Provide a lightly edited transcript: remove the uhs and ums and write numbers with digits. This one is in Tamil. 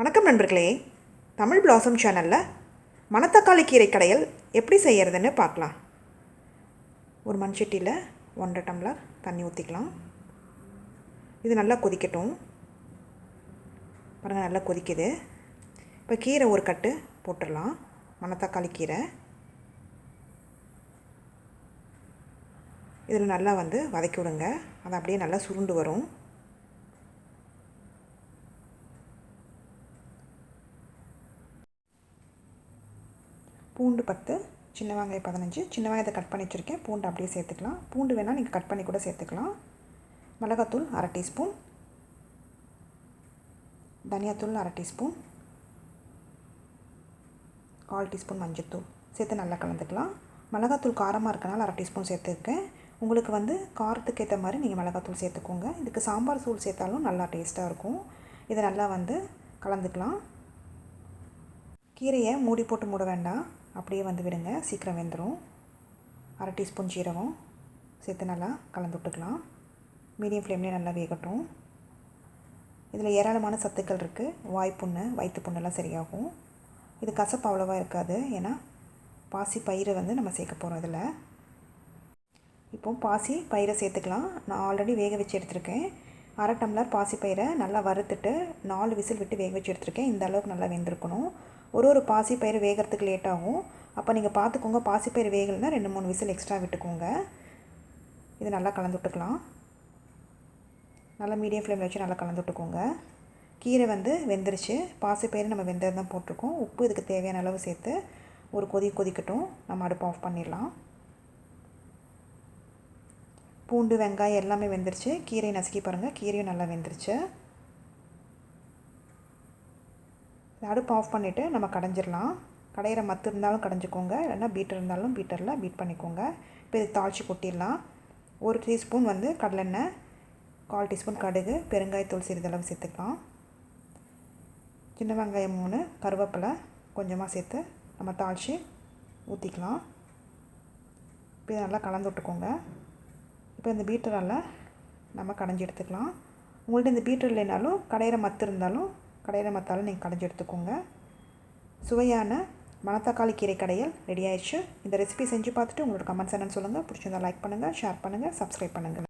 வணக்கம் நண்பர்களே, தமிழ்blossom சேனலில் மணத்தக்காளி கீரை கடையல் எப்படி செய்கிறதுன்னு பார்க்கலாம். ஒரு மண்சட்டியில் 1.5 டம்ளர் தண்ணி ஊற்றிக்கலாம். இது நல்லா கொதிக்கட்டும். பாருங்கள், நல்லா கொதிக்குது. இப்போ கீரை ஒரு கட்டு போட்டுடலாம். மணத்தக்காளி கீரை இதில் நல்லா வதக்கி விடுங்க. அது அப்படியே நல்லா சுருண்டு வரும். பூண்டு 10, சின்ன வெங்காயம் 15, சின்ன வெங்காயத்தை கட் பண்ணி வச்சுருக்கேன். பூண்டு அப்படியே சேர்த்துக்கலாம். பூண்டு வேணால் நீங்கள் கட் பண்ணி கூட சேர்த்துக்கலாம். மிளகாத்தூள் 1/2 டீஸ்பூன், தனியாத்தூள் 1/2 டீஸ்பூன், 1/4 டீஸ்பூன் மஞ்சள்தூள் சேர்த்து நல்லா கலந்துக்கலாம். மிளகாத்தூள் காரமாக இருக்கனால 1/2 டீஸ்பூன் சேர்த்துருக்கேன். உங்களுக்கு காரத்துக்கு ஏற்ற மாதிரி நீங்கள் மிளகாத்தூள் சேர்த்துக்கோங்க. இதுக்கு சாம்பார் தூள் சேர்த்தாலும் நல்லா டேஸ்ட்டாக இருக்கும். இதை நல்லா கலந்துக்கலாம். கீரையை மூடி போட்டு மூட வேண்டாம், அப்படியே விடுங்க, சீக்கிரம் வெந்துடும். 1/2 டீஸ்பூன் ஜீரகம் சேர்த்து நல்லா கலந்து விட்டுக்கலாம். மீடியம் ஃப்ளேம்லேயே நல்லா வேகட்டும். இதில் ஏராளமான சத்துக்கள் இருக்குது. வாய்ப்புண்ணு, வயிற்று புண்ணெல்லாம் சரியாகும். இது கசப்பு அவ்வளோவா இருக்காது, ஏன்னா பாசி பயிரை நம்ம சேர்க்க போகிறோம். இதில் இப்போது பாசி பயிரை சேர்த்துக்கலாம். நான் ஆல்ரெடி வேக வச்சு எடுத்துருக்கேன். 1/2 டம்ளர் பாசி பயிரை நல்லா வறுத்துட்டு 4 விசில் விட்டு வேக வச்சு எடுத்துருக்கேன். இந்த அளவுக்கு நல்லா வெந்திருக்கணும். ஒரு பாசி பயிர் வேகிறதுக்கு லேட் ஆகும். அப்போ நீங்கள் பார்த்துக்கோங்க, பாசி பயிர் வேகலைன்னா 2-3 விசில் எக்ஸ்ட்ரா விட்டுக்கோங்க. இது நல்லா கலந்து விட்டுக்கலாம். நல்லா மீடியம் ஃப்ளேமில் வச்சு நல்லா கலந்து விட்டுக்கோங்க. கீரை வெந்துருச்சு. பாசி பயிர் நம்ம வெந்தது தான் போட்டிருக்கோம். உப்பு இதுக்கு தேவையான அளவு சேர்த்து ஒரு கொதிக்கட்டும். நம்ம அடுப்பு ஆஃப் பண்ணிடலாம். பூண்டு, வெங்காயம் எல்லாமே வெந்துருச்சு. கீரையை நசுக்கி பாருங்கள், கீரையும் நல்லா வெந்துருச்சு. அடுப்பு ஆஃப் பண்ணிவிட்டு நம்ம கடைஞ்சிடலாம். கடையிற மத்து இருந்தாலும் கடைஞ்சிக்கோங்க, இல்லைன்னா பீட்டர் இருந்தாலும் பீட்டரில் பீட் பண்ணிக்கோங்க. இப்போ இது தாளித்து கொட்டிடலாம். 1 டீஸ்பூன் கடலெண்ணெய், 1/4 டீஸ்பூன் கடுகு, பெருங்காயத்தூள் சிறிதளவு சேர்த்துக்கலாம். சின்ன வெங்காயம் 3, கருவேப்பிலை கொஞ்சமாக சேர்த்து நம்ம தாளித்து ஊற்றிக்கலாம். இப்போ இதை நல்லா கலந்து விட்டுக்கோங்க. இப்போ இந்த பீட்டரால் நம்ம கடைஞ்சி எடுத்துக்கலாம். உங்கள்கிட்ட இந்த பீட்டர் இல்லைனாலும் கடையிற மத்து இருந்தாலும் கடையிற மத்தாலும் நீங்கள் கடைஞ்சி எடுத்துக்கோங்க. சுவையான மணத்தக்காளி கீரை கடையல் ரெடி ஆயிடுச்சு. இந்த ரெசிபி செஞ்சு பார்த்துட்டு உங்களோட கமெண்ட்ஸ் என்னன்னு சொல்லுங்கள். பிடிச்சிருந்தா லைக் பண்ணுங்கள், ஷேர் பண்ணுங்கள், சப்ஸ்கிரைப் பண்ணுங்கள்.